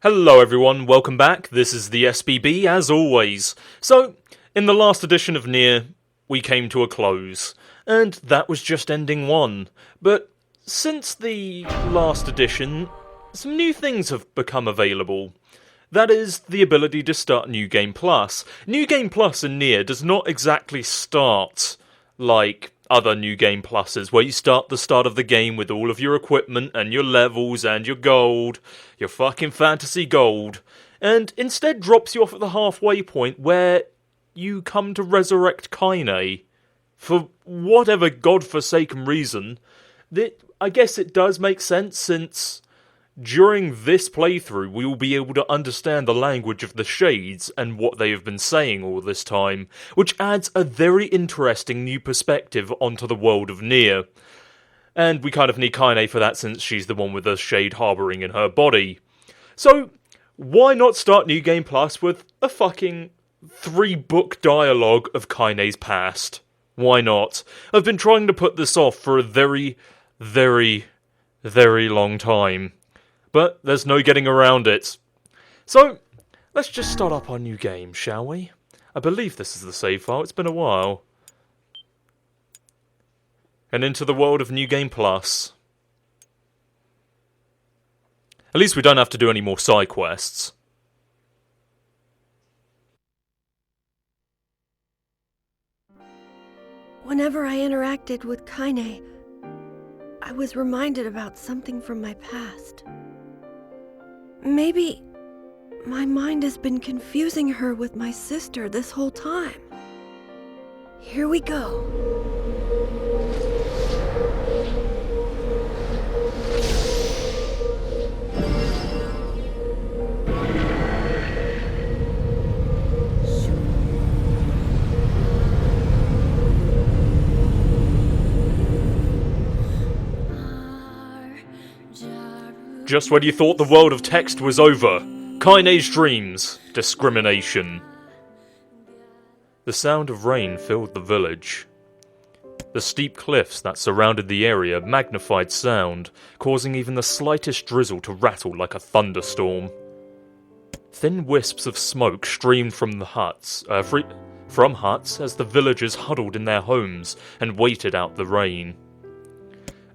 Hello everyone, welcome back. This is the SBB as always. So, in the last edition of NieR, we came to a close, and that was just ending 1. But since the last edition, some new things have become available. That is, the ability to start New Game Plus. New Game Plus in NieR does not exactly start like other New Game Pluses, where you start the start of the game with all of your equipment and your levels and your gold, your fucking fantasy gold, and instead drops you off at the halfway point where you come to resurrect Kaine. For whatever godforsaken reason, I guess it does make sense, since during this playthrough, we will be able to understand the language of the Shades and what they have been saying all this time, which adds a very interesting new perspective onto the world of NieR. And we kind of need Kaine for that, since she's the one with the Shade harbouring in her body. So, why not start New Game Plus with a fucking 3-book dialogue of Kaine's past? Why not? I've been trying to put this off for a very, very, very long time. But there's no getting around it. So, let's just start up our new game, shall we? I believe this is the save file, it's been a while. And into the world of New Game Plus. At least we don't have to do any more side quests. Whenever I interacted with Kaine, I was reminded about something from my past. Maybe my mind has been confusing her with my sister this whole time. Here we go. Just when you thought the world of text was over, Kaine's dreams, discrimination. The sound of rain filled the village. The steep cliffs that surrounded the area magnified sound, causing even the slightest drizzle to rattle like a thunderstorm. Thin wisps of smoke streamed from the huts, as the villagers huddled in their homes and waited out the rain.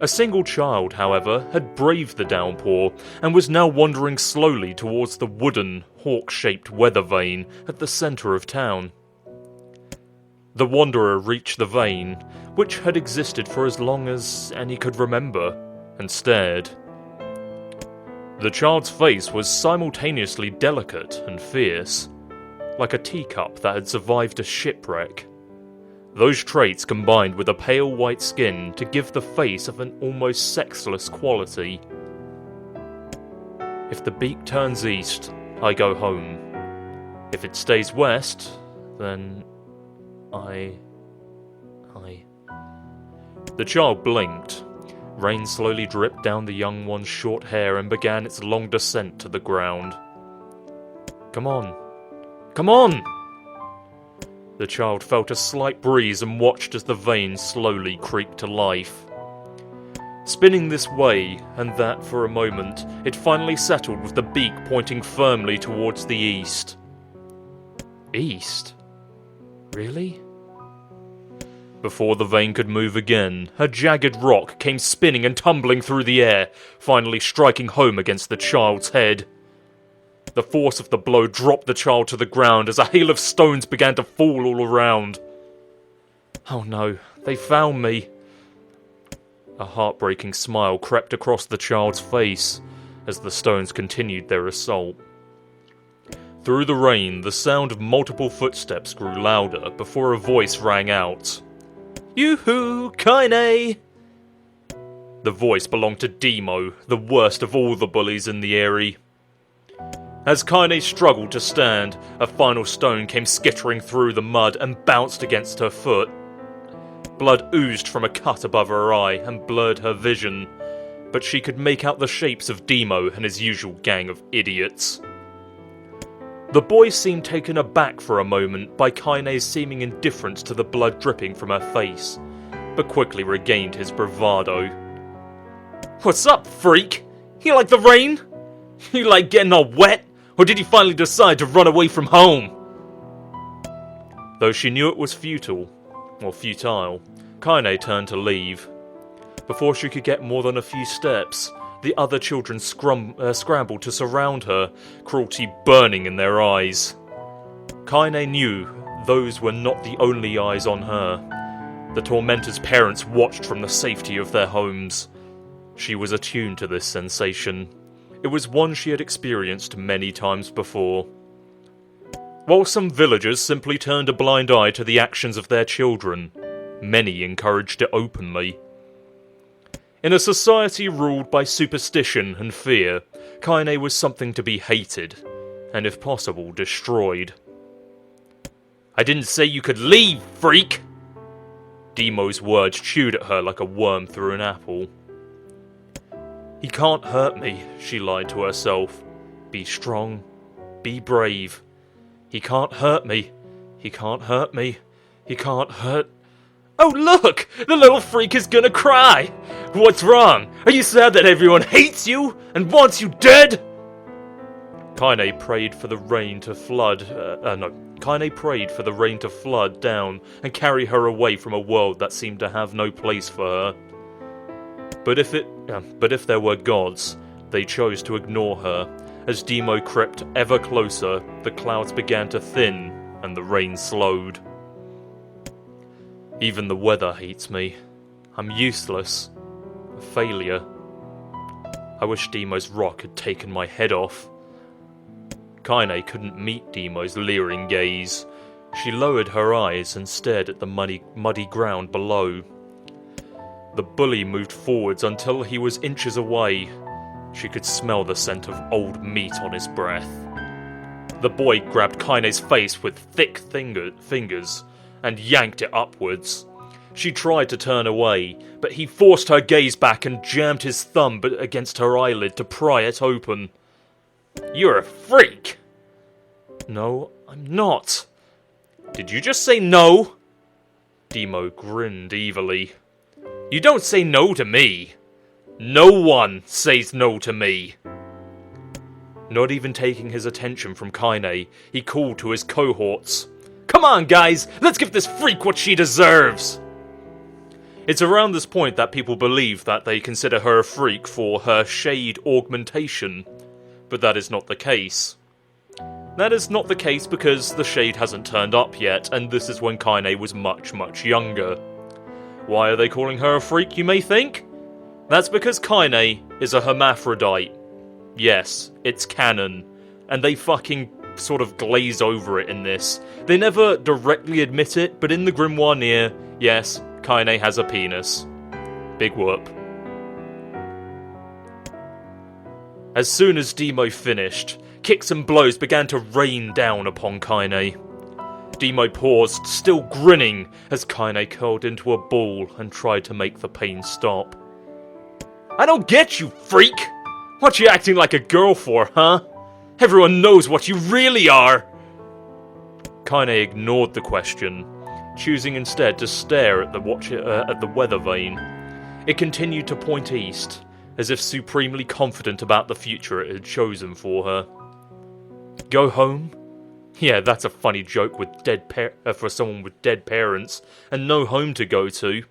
A single child, however, had braved the downpour and was now wandering slowly towards the wooden, hawk-shaped weather vane at the centre of town. The wanderer reached the vane, which had existed for as long as any could remember, and stared. The child's face was simultaneously delicate and fierce, like a teacup that had survived a shipwreck. Those traits combined with a pale white skin to give the face of an almost sexless quality. If the beak turns east, I go home. If it stays west, then I... The child blinked. Rain slowly dripped down the young one's short hair and began its long descent to the ground. Come on. Come on! The child felt a slight breeze and watched as the vane slowly creaked to life. Spinning this way and that for a moment, it finally settled with the beak pointing firmly towards the east. East? Really? Before the vane could move again, a jagged rock came spinning and tumbling through the air, finally striking home against the child's head. The force of the blow dropped the child to the ground as a hail of stones began to fall all around. Oh no, they found me. A heartbreaking smile crept across the child's face as the stones continued their assault. Through the rain, the sound of multiple footsteps grew louder before a voice rang out. Yoo-hoo, Kaine! The voice belonged to Demo, the worst of all the bullies in the area. As Kaine struggled to stand, a final stone came skittering through the mud and bounced against her foot. Blood oozed from a cut above her eye and blurred her vision, but she could make out the shapes of Demo and his usual gang of idiots. The boy seemed taken aback for a moment by Kaine's seeming indifference to the blood dripping from her face, but quickly regained his bravado. What's up, freak? You like the rain? You like getting all wet? Or did you finally decide to run away from home? Though she knew it was futile, Kaine turned to leave. Before she could get more than a few steps, the other children scrambled to surround her, cruelty burning in their eyes. Kaine knew those were not the only eyes on her. The tormentor's parents watched from the safety of their homes. She was attuned to this sensation. It was one she had experienced many times before. While some villagers simply turned a blind eye to the actions of their children, many encouraged it openly. In a society ruled by superstition and fear, Kaine was something to be hated, and if possible, destroyed. "I didn't say you could leave, freak!" Demo's words chewed at her like a worm through an apple. "He can't hurt me," she lied to herself. "Be strong. Be brave. He can't hurt me. He can't hurt me. He can't hurt..." "Oh look! The little freak is gonna cry! What's wrong? Are you sad that everyone hates you and wants you dead?" Kaine prayed for the rain to flood... Kaine prayed for the rain to flood down and carry her away from a world that seemed to have no place for her. But if there were gods, they chose to ignore her. As Demo crept ever closer, the clouds began to thin and the rain slowed. "Even the weather hates me. I'm useless. A failure. I wish Demo's rock had taken my head off." Kaine couldn't meet Demo's leering gaze. She lowered her eyes and stared at the muddy ground below. The bully moved forwards until he was inches away. She could smell the scent of old meat on his breath. The boy grabbed Kaine's face with thick fingers and yanked it upwards. She tried to turn away, but he forced her gaze back and jammed his thumb against her eyelid to pry it open. "You're a freak!" "No, I'm not." "Did you just say no?" Demo grinned evilly. "You don't say no to me. No one says no to me." Not even taking his attention from Kaine, he called to his cohorts. "Come on, guys! Let's give this freak what she deserves!" It's around this point that people believe that they consider her a freak for her shade augmentation, but that is not the case. That is not the case because the shade hasn't turned up yet, and this is when Kaine was much, much younger. Why are they calling her a freak, you may think? That's because Kaine is a hermaphrodite. Yes, it's canon, and they fucking sort of glaze over it in this. They never directly admit it, but in the grimoire NieR, yes, Kaine has a penis. Big whoop. As soon as Demo finished, kicks and blows began to rain down upon Kaine. Demo paused, still grinning, as Kaine curled into a ball and tried to make the pain stop. "I don't get you, freak! What you acting like a girl for, huh? Everyone knows what you really are!" Kaine ignored the question, choosing instead to stare at the weather vane. It continued to point east, as if supremely confident about the future it had chosen for her. Go home? Yeah, that's a funny joke with for someone with dead parents and no home to go to.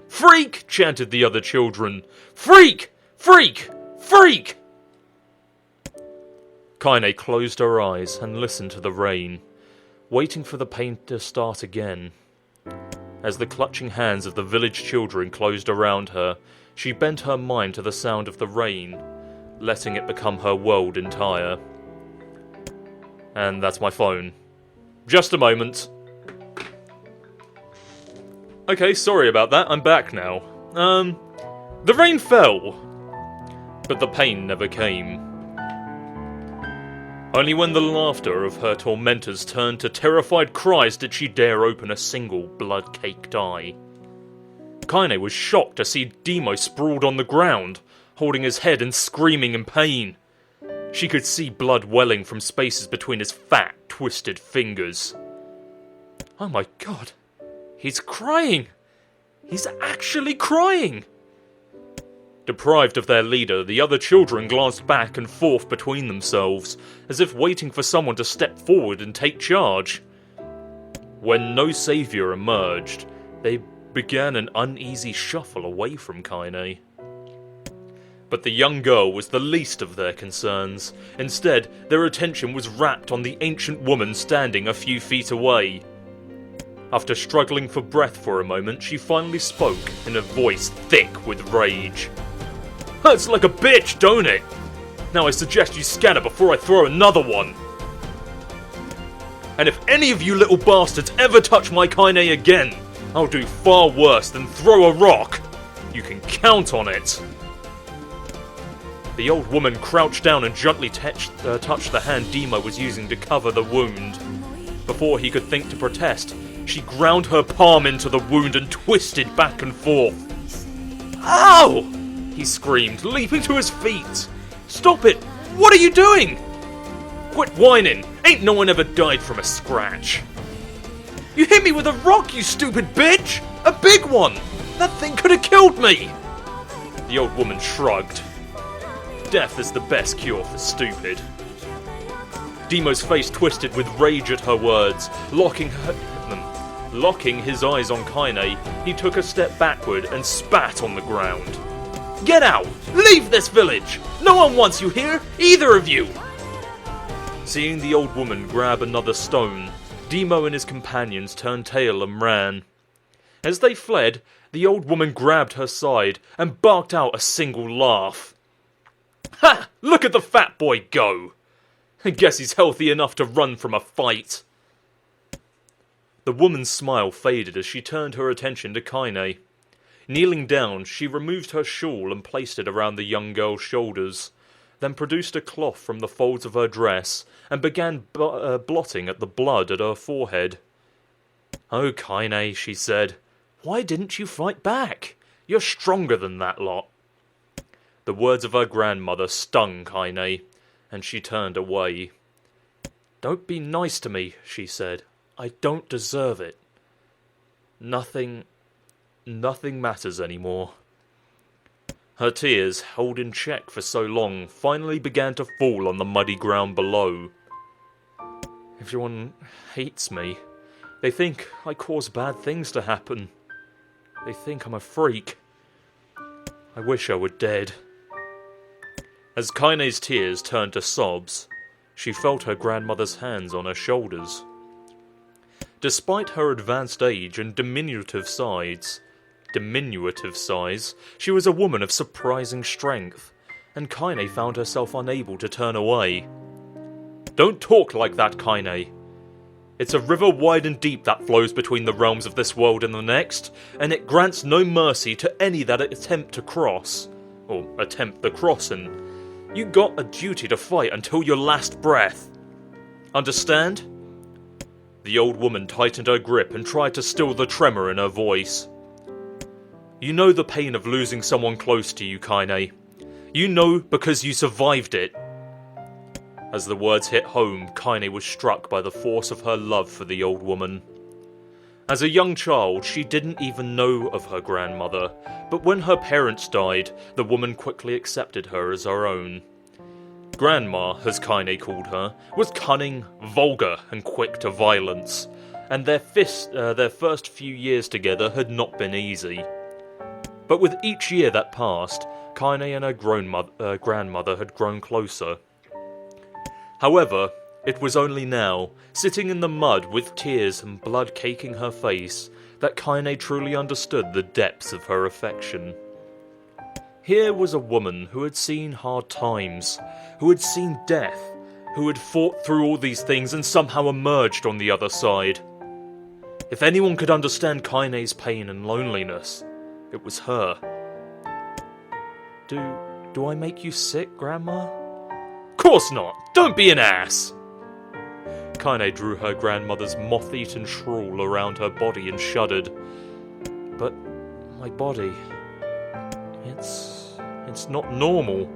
"Freak!" chanted the other children. "Freak! Freak! Freak!" Kaine closed her eyes and listened to the rain, waiting for the pain to start again. As the clutching hands of the village children closed around her, she bent her mind to the sound of the rain, letting it become her world entire. And that's my phone. Just a moment. Okay, sorry about that, I'm back now. The rain fell, but the pain never came. Only when the laughter of her tormentors turned to terrified cries did she dare open a single blood-caked eye. Kaine was shocked to see Demo sprawled on the ground, holding his head and screaming in pain. She could see blood welling from spaces between his fat, twisted fingers. Oh my god, he's crying! He's actually crying! Deprived of their leader, the other children glanced back and forth between themselves, as if waiting for someone to step forward and take charge. When no savior emerged, they began an uneasy shuffle away from Kaine. But the young girl was the least of their concerns. Instead, their attention was rapt on the ancient woman standing a few feet away. After struggling for breath for a moment, she finally spoke in a voice thick with rage. "Hurts like a bitch, don't it? Now I suggest you scatter before I throw another one. And if any of you little bastards ever touch my Kaine again, I'll do far worse than throw a rock. You can count on it." The old woman crouched down and gently touched the hand Demo was using to cover the wound. Before he could think to protest, she ground her palm into the wound and twisted back and forth. "Ow!" he screamed, leaping to his feet. "Stop it! What are you doing? Quit whining! Ain't no one ever died from a scratch." "You hit me with a rock, you stupid bitch! A big one! That thing could have killed me!" The old woman shrugged. Death is the best cure for stupid. Demo's face twisted with rage at her words. Locking his eyes on Kaine, he took a step backward and spat on the ground. "Get out! Leave this village! No one wants you here, either of you!" Seeing the old woman grab another stone, Demo and his companions turned tail and ran. As they fled, the old woman grabbed her side and barked out a single laugh. "Ha! Look at the fat boy go! I guess he's healthy enough to run from a fight." The woman's smile faded as she turned her attention to Kaine. Kneeling down, she removed her shawl and placed it around the young girl's shoulders, then produced a cloth from the folds of her dress and began blotting at the blood at her forehead. "Oh, Kaine," she said, "why didn't you fight back? You're stronger than that lot." The words of her grandmother stung Kaine, and she turned away. "Don't be nice to me," she said. "I don't deserve it. Nothing matters anymore." Her tears, held in check for so long, finally began to fall on the muddy ground below. "Everyone hates me. They think I cause bad things to happen. They think I'm a freak. I wish I were dead." As Kaine's tears turned to sobs, she felt her grandmother's hands on her shoulders. Despite her advanced age and diminutive size, she was a woman of surprising strength, and Kaine found herself unable to turn away. "Don't talk like that, Kaine. It's a river wide and deep that flows between the realms of this world and the next, and it grants no mercy to any that attempt the crossing. You got a duty to fight until your last breath. Understand?" The old woman tightened her grip and tried to still the tremor in her voice. "You know the pain of losing someone close to you, Kaine. You know because you survived it." As the words hit home, Kaine was struck by the force of her love for the old woman. As a young child, she didn't even know of her grandmother, but when her parents died, the woman quickly accepted her as her own. Grandma, as Kaine called her, was cunning, vulgar, and quick to violence, and their first few years together had not been easy. But with each year that passed, Kaine and her grandmother had grown closer. However, it was only now, sitting in the mud with tears and blood caking her face, that Kaine truly understood the depths of her affection. Here was a woman who had seen hard times, who had seen death, who had fought through all these things and somehow emerged on the other side. If anyone could understand Kaine's pain and loneliness, it was her. Do I make you sick, Grandma?" "Course not! Don't be an ass!" Kaine drew her grandmother's moth-eaten shawl around her body and shuddered. "But my body... It's not normal.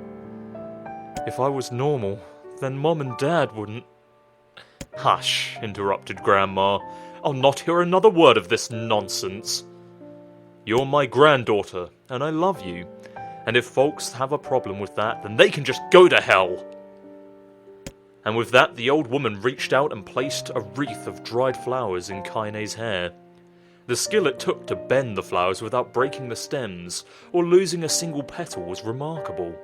If I was normal, then Mom and Dad wouldn't..." "Hush," interrupted Grandma. "I'll not hear another word of this nonsense. You're my granddaughter, and I love you. And if folks have a problem with that, then they can just go to hell. And with that, the old woman reached out and placed a wreath of dried flowers in Kaine's hair. The skill it took to bend the flowers without breaking the stems or losing a single petal was remarkable,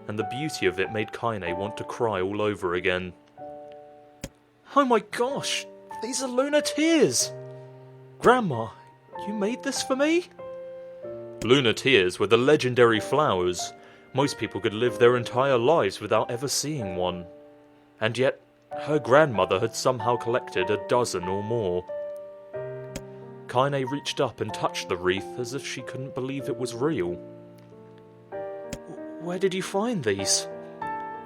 and the beauty of it made Kaine want to cry all over again. Oh my gosh, these are lunar tears! Grandma, you made this for me? Lunar tears were the legendary flowers. Most people could live their entire lives without ever seeing one. And yet, her grandmother had somehow collected a dozen or more. Kaine reached up and touched the wreath as if she couldn't believe it was real. Where did you find these?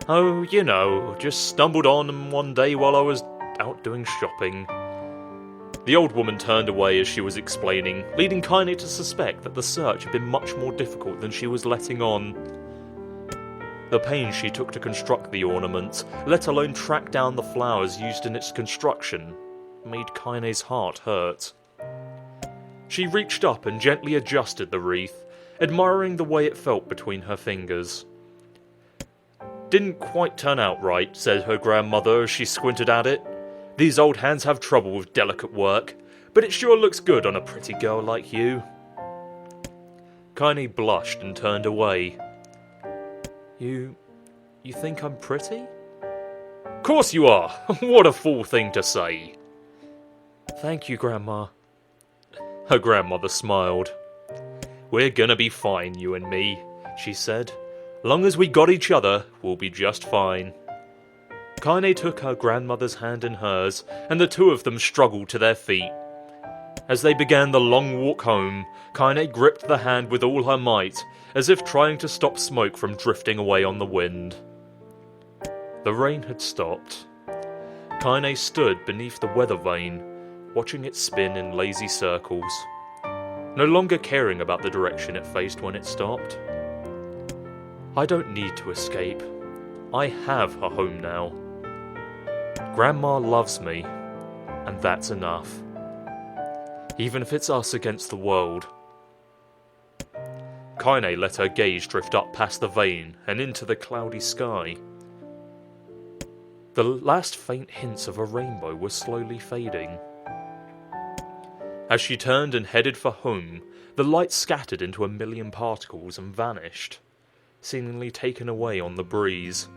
Oh, you know, just stumbled on them one day while I was out doing shopping. The old woman turned away as she was explaining, leading Kaine to suspect that the search had been much more difficult than she was letting on. The pains she took to construct the ornament, let alone track down the flowers used in its construction, made Kaine's heart hurt. She reached up and gently adjusted the wreath, admiring the way it felt between her fingers. Didn't quite turn out right, said her grandmother as she squinted at it. These old hands have trouble with delicate work, but it sure looks good on a pretty girl like you. Kaine blushed and turned away. You think I'm pretty? Course you are! What a fool thing to say! Thank you, Grandma. Her grandmother smiled. We're gonna be fine, you and me, she said. Long as we got each other, we'll be just fine. Kaine took her grandmother's hand in hers, and the two of them struggled to their feet. As they began the long walk home, Kaine gripped the hand with all her might, as if trying to stop smoke from drifting away on the wind. The rain had stopped. Kaine stood beneath the weather vane, watching it spin in lazy circles, no longer caring about the direction it faced when it stopped. I don't need to escape. I have a home now. Grandma loves me, and that's enough. Even if it's us against the world. Kaine let her gaze drift up past the vane and into the cloudy sky. The last faint hints of a rainbow were slowly fading. As she turned and headed for home, the light scattered into a million particles and vanished, seemingly taken away on the breeze.